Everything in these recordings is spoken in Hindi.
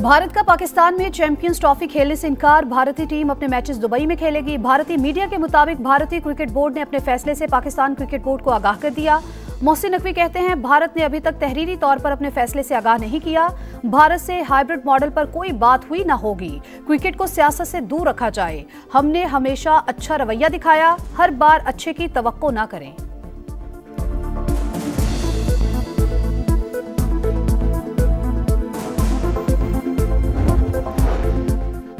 भारत का पाकिस्तान में चैंपियंस ट्रॉफी खेलने से इनकार। भारतीय टीम अपने मैचेस दुबई में खेलेगी। भारतीय मीडिया के मुताबिक भारतीय क्रिकेट बोर्ड ने अपने फैसले से पाकिस्तान क्रिकेट बोर्ड को आगाह कर दिया। मोहसिन नकवी कहते हैं, भारत ने अभी तक तहरीरी तौर पर अपने फैसले से आगाह नहीं किया। भारत से हाइब्रिड मॉडल पर कोई बात हुई ना होगी। क्रिकेट को सियासत से दूर रखा जाए। हमने हमेशा अच्छा रवैया दिखाया, हर बार अच्छे की तवक्को ना करें।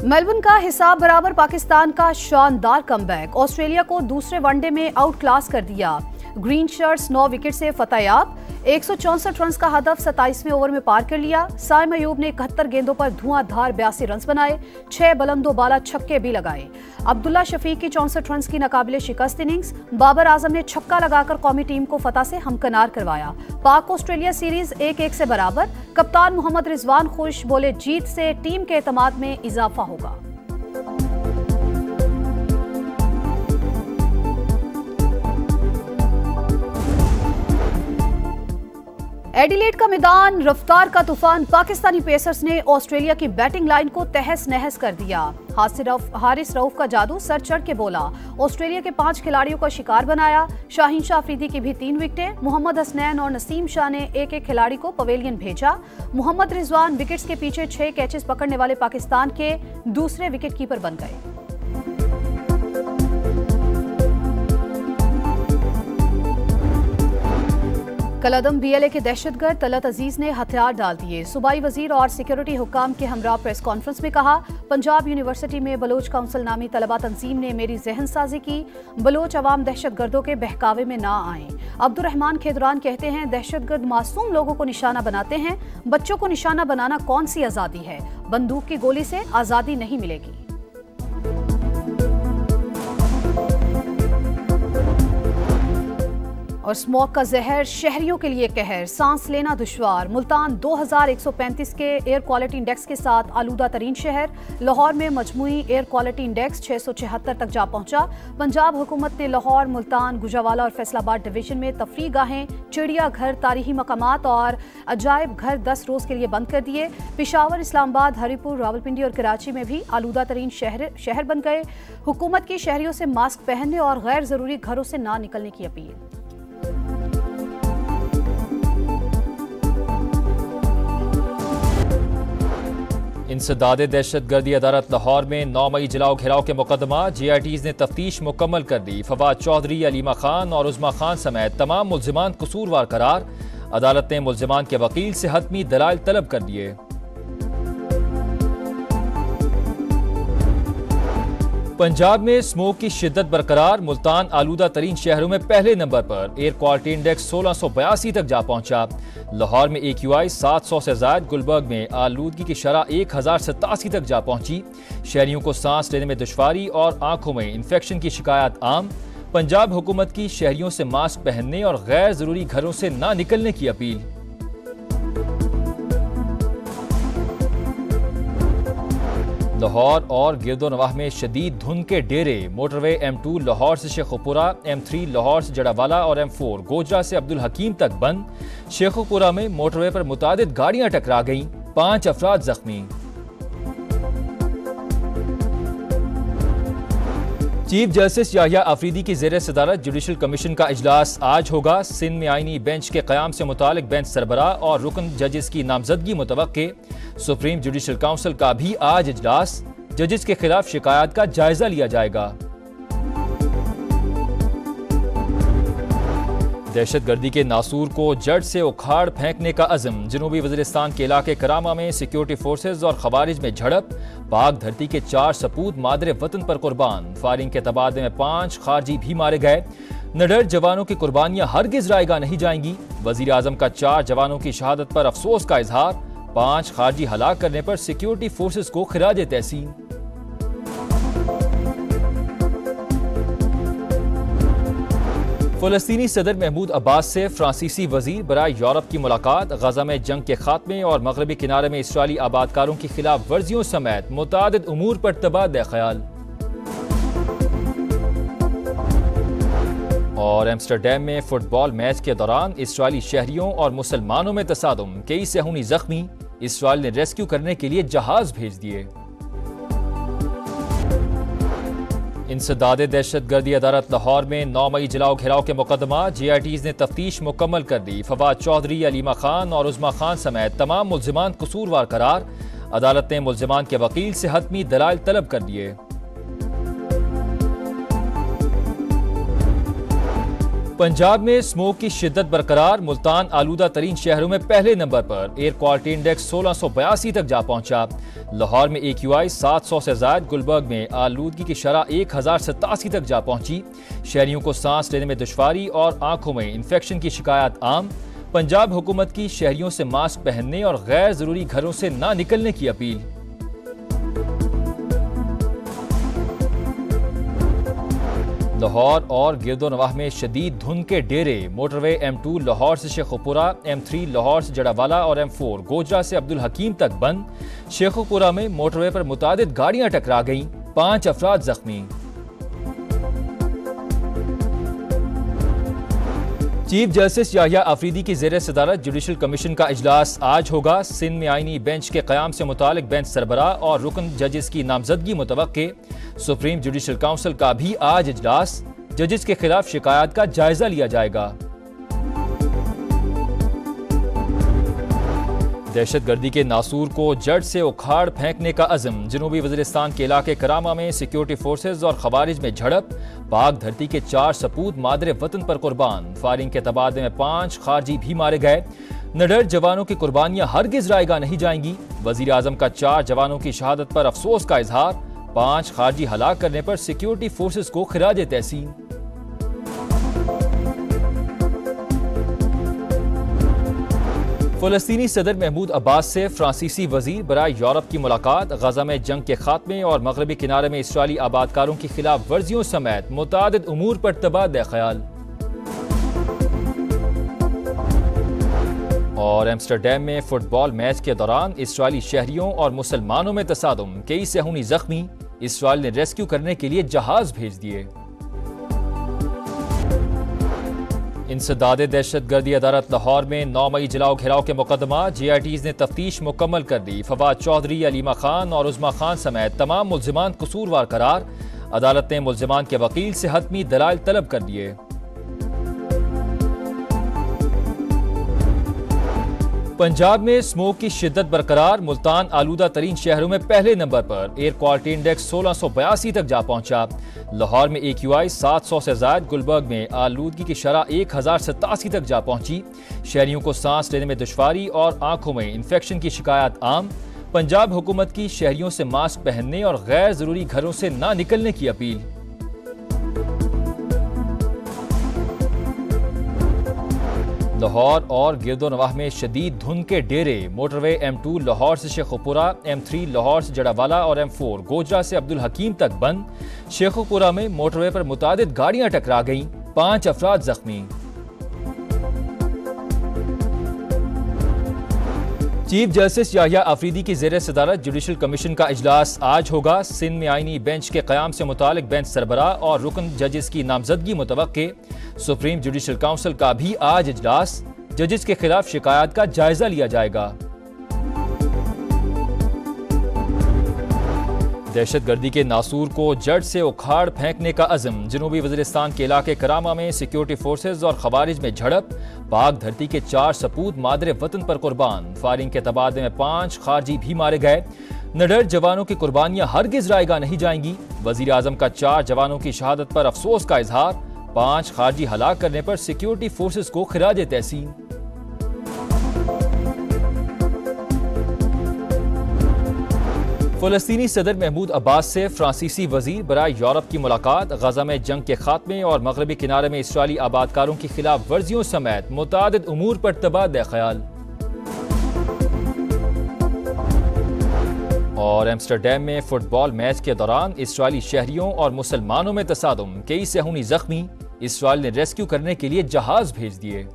मेलबर्न का हिसाब बराबर, पाकिस्तान का शानदार कमबैक। ऑस्ट्रेलिया को दूसरे वनडे में आउट क्लास कर दिया। ग्रीन शर्ट्स 9 विकेट से फतेहयाब। 164 रन का हदफ 27वें ओवर में पार कर लिया। साइम अयूब ने 71 गेंदों पर धुआंधार 82 रन बनाए। 6 बुलंदोबाला छक्के भी लगाए। अब्दुल्ला शफीक की 64 रन की नाकाबिले शिकस्त इनिंग्स। बाबर आजम ने छक्का लगाकर कौमी टीम को फतह से हमकनार करवाया। पाक ऑस्ट्रेलिया सीरीज 1-1 से बराबर। कप्तान मोहम्मद रिजवान खुश, बोले जीत से टीम के एतमाद में इजाफा होगा। एडिलेड का मैदान, रफ्तार का तूफान। पाकिस्तानी पेसर्स ने ऑस्ट्रेलिया की बैटिंग लाइन को तहस नहस कर दिया। हारिस रऊफ का जादू सर चढ़ के बोला। ऑस्ट्रेलिया के 5 खिलाड़ियों का शिकार बनाया। शाहीन शाह अफरीदी की भी 3 विकेटें। मोहम्मद हसनैन और नसीम शाह ने एक खिलाड़ी को पवेलियन भेजा। मोहम्मद रिजवान विकेट्स के पीछे 6 कैचेस पकड़ने वाले पाकिस्तान के दूसरे विकेट कीपर बन गए। कलअदम BLA के दहशतगर्द तलत अजीज ने हथियार डाल दिए। सूबाई वजीर और सिक्योरिटी हुक्काम के हमरा प्रेस कॉन्फ्रेंस में कहा, पंजाब यूनिवर्सिटी में बलोच काउंसिल नामी तलबा तंजीम ने मेरी जहन साजी की। बलोच अवाम दहशतगर्दों के बहकावे में ना आए। अब्दुर्रहमान खेदरान कहते हैं, दहशतगर्द मासूम लोगों को निशाना बनाते हैं। बच्चों को निशाना बनाना कौन सी आज़ादी है? बंदूक की गोली से आज़ादी नहीं मिलेगी। और स्मॉग का जहर शहरियों के लिए कहर, सांस लेना दुश्वार। मुल्तान 2135 के एयर क्वालिटी इंडेक्स के साथ आलूदा तरीन शहर। लाहौर में मजमूई एयर क्वालिटी इंडेक्स 676 तक जा पहुंचा। पंजाब हुकूमत ने लाहौर, मुल्तान, गुजरावाला और फैसलाबाद डिवीजन में तफरीह गाहें, चिड़ियाघर, तारीखी मकामात और अजायब घर 10 रोज के लिए बंद कर दिए। पेशावर, इस्लामाबाद, हरिपुर, रावलपिंडी और कराची में भी आलूदा तरीन शहर बन गए। हुकूमत की शहरियों से मास्क पहनने और गैर जरूरी घरों से ना निकलने की अपील। इंसदाद दहशतगर्दी अदालत लाहौर में 9 मई जलाओ घिराव के मुकदमा। GITs ने तफ्तीश मुकम्मल कर दी। फवाद चौधरी, अलीमा खान और उज़मा खान समेत तमाम मुल्जिमान कसूरवार करार। अदालत ने मुल्जिमान के वकील से हतमी दलाइल तलब कर दिए। पंजाब में स्मोक की शिद्दत बरकरार। मुल्तान आलूदा तरीन शहरों में पहले नंबर पर। एयर क्वालिटी इंडेक्स 1682 तक जा पहुंचा। लाहौर में AQI 700 से ज्यादा। गुलबर्ग में आलूदगी की शरह 1087 तक जा पहुंची। शहरियों को सांस लेने में दुश्वारी और आंखों में इन्फेक्शन की शिकायत आम। पंजाब हुकूमत की शहरियों से मास्क पहनने और गैर जरूरी घरों से ना निकलने की अपील। लाहौर और गिरदोनवाह में शदीद धुंध के डेरे। मोटरवे M2 लाहौर से शेखुपुरा, M3 लाहौर से जड़ावाला और M4 गोजरा से अब्दुल हकीम तक बंद। शेखुपुरा में मोटरवे पर मुतादिद गाड़ियां टकरा गईं, 5 अफराद जख्मी। चीफ जस्टिस याहिया अफरीदी की ज़ेर सदारत जुडिशल कमीशन का इजलास आज होगा। सिंध में आईनी बेंच के क़याम से मुतालिक बेंच सरबराह और रुकन जजेस की नामजदगी मुतवक्के। सुप्रीम जुडिशल काउंसिल का भी आज इजलास। जजेस के खिलाफ शिकायत का जायजा लिया जाएगा। दहशतगर्दी के नासूर को जड़ से उखाड़ फेंकने का अज़म। जनूबी वज़ीरिस्तान के इलाके करामा में सिक्योरिटी फोर्सेज और खवारिज में झड़प। पाक धरती के 4 सपूत मादरे वतन पर कुर्बान। फायरिंग के तबादले में 5 खारजी भी मारे गए। निडर जवानों की कुर्बानियां हरगिज रायगा नहीं जाएंगी। वज़ीर आज़म का 4 जवानों की शहादत पर अफसोस का इजहार। 5 खारजी हलाक करने पर सिक्योरिटी फोर्सेज को खिराज तहसीन। फ़लस्तीनी सदर महमूद अब्बास से फ्रांसीसी वजीर बराए यूरोप की मुलाकात। गजा में जंग के खात्मे और मगरबी किनारे में इसराइली आबादकारों की खिलाफ वर्जियों समेत मुतादिद उमूर पर तबादला ख्याल। और एम्स्टरडैम में फुटबॉल मैच के दौरान इसराइली शहरियों और मुसलमानों में तसादुम, कई सहूनी जख्मी। इसराइल ने रेस्क्यू करने के लिए जहाज भेज दिए। इंसदाद दहशतगर्दी अदालत लाहौर में 9 मई जलाओ घेराव के मुकदमा JITs ने तफ्तीश मुकम्मल कर दी। फवाद चौधरी, अलीमा खान और उज़मा खान समेत तमाम मुल्जिमान कसूरवार करार। अदालत ने मुल्जिमान के वकील से हतमी दलाइल तलब कर दिए। पंजाब में स्मोक की शिद्दत बरकरार। मुल्तान आलूदा तरीन शहरों में पहले नंबर पर। एयर क्वालिटी इंडेक्स 1682 तक जा पहुंचा। लाहौर में AQI 700 से ज्यादा। गुलबर्ग में आलूदगी की शरह 1087 तक जा पहुंची। शहरियों को सांस लेने में दुश्वारी और आंखों में इन्फेक्शन की शिकायत आम। पंजाब हुकूमत की शहरियों से मास्क पहनने और गैर जरूरी घरों से ना निकलने की अपील। लाहौर और गिरदोनवाह में शदीद धुंध के डेरे। मोटरवे M2 लाहौर से शेखुपुरा, M3 लाहौर से जड़ावाला और M4 गोजरा से अब्दुल हकीम तक बंद। शेखुपुरा में मोटरवे पर मुतादिद गाड़ियां टकरा गईं, 5 अफराद जख्मी। चीफ जस्टिस याहिया अफरीदी की ज़ेर सदारत जुडिशल कमीशन का इजलास आज होगा। सिंध में आईनी बेंच के क़याम से मुतालिक बेंच सरबराह और रुकन जजेस की नामजदगी मुतवक्के। सुप्रीम जुडिशल काउंसिल का भी आज इजलास। जजेस के खिलाफ शिकायत का जायजा लिया जाएगा। दहशतगर्दी के नासूर को जड़ से उखाड़ फेंकने का अज़म। जनूबी वज़ीरिस्तान के इलाके करामा में सिक्योरिटी फोर्सेज और खवारिज में झड़प। पाक धरती के 4 सपूत मादरे वतन पर कुर्बान। फायरिंग के तबादले में 5 खारजी भी मारे गए। निडर जवानों की कुर्बानियां हरगिज रायगा नहीं जाएंगी। वज़ीर आज़म का 4 जवानों की शहादत पर अफसोस का इजहार। 5 खारजी हलाक करने पर सिक्योरिटी फोर्सेज को खिराज तहसीन। फ़लस्तीनी सदर महमूद अब्बास से फ्रांसीसी वजीर बराए यूरोप की मुलाकात। गजा में जंग के खात्मे और मगरबी किनारे में इसराइली आबादकारों की खिलाफ वर्जियों समेत मुतादिद उमूर पर तबादला ख्याल। और एम्स्टरडैम में फुटबॉल मैच के दौरान इसराइली शहरियों और मुसलमानों में तसादुम, कई सेहूनी जख्मी। इसराइल ने रेस्क्यू करने के लिए जहाज भेज दिए। इंसदाद दहशतगर्दी अदालत लाहौर में 9 मई जलाओ घेराव के मुकदमा। JITs ने तफ्तीश मुकम्मल कर दी। फवाद चौधरी, अलीमा खान और उज़मा खान समेत तमाम मुल्जिमान कसूरवार करार। अदालत ने मुल्जिमान के वकील से हतमी दलाइल तलब कर दिए। पंजाब में स्मोक की शिद्दत बरकरार। मुल्तान आलूदा तरीन शहरों में पहले नंबर पर। एयर क्वालिटी इंडेक्स 1682 तक जा पहुंचा। लाहौर में AQI 700 से ज्यादा। गुलबर्ग में आलूदगी की शरह 1087 तक जा पहुंची। शहरियों को सांस लेने में दुश्वारी और आंखों में इन्फेक्शन की शिकायत आम। पंजाब हुकूमत की शहरियों से मास्क पहनने और गैर जरूरी घरों से ना निकलने की अपील। लाहौर और गिरदोनवाह में शदीद धुंध के डेरे। मोटरवे M2 लाहौर से शेखुपुरा, M3 लाहौर से जड़ावाला और M4 गोजरा से अब्दुल हकीम तक बंद। शेखुपुरा में मोटरवे पर मुतादिद गाड़ियां टकरा गईं, 5 अफराद जख्मी। चीफ जस्टिस याहिया अफरीदी की ज़ेर सदारत जुडिशल कमीशन का इजलास आज होगा। सिंध में आईनी बेंच के क़याम से मुतालिक बेंच सरबराह और रुकन जजेस की नामजदगी मुतवक्के। सुप्रीम जुडिशल काउंसिल का भी आज इजलास। जजेस के खिलाफ शिकायत का जायजा लिया जाएगा। दहशतगर्दी के नासूर को जड़ से उखाड़ फेंकने का अज़म। जनूबी वज़ीरिस्तान के इलाके करामा में सिक्योरिटी फोर्सेज और खवारिज में झड़प। पाक धरती के 4 सपूत मादरे वतन पर कुर्बान। फायरिंग के तबादले में 5 खारजी भी मारे गए। निडर जवानों की कुर्बानियां हरगिज रायगा नहीं जाएंगी। वज़ीर आज़म का 4 जवानों की शहादत पर अफसोस का इजहार। 5 खारजी हलाक करने पर सिक्योरिटी फोर्सेज को खिराज तहसीन। फ़लस्तीनी सदर महमूद अब्बास से फ्रांसीसी वजीर बराए यूरोप की मुलाकात। गजा में जंग के खात्मे और मगरबी किनारे में इसराइली आबादकारों की खिलाफ वर्जियों समेत मुतादिद उमूर पर तबादला ख्याल। और एम्स्टरडैम में फुटबॉल मैच के दौरान इसराइली शहरियों और मुसलमानों में तसादुम, कई सेहूनी जख्मी। इसराइल ने रेस्क्यू करने के लिए जहाज भेज दिए।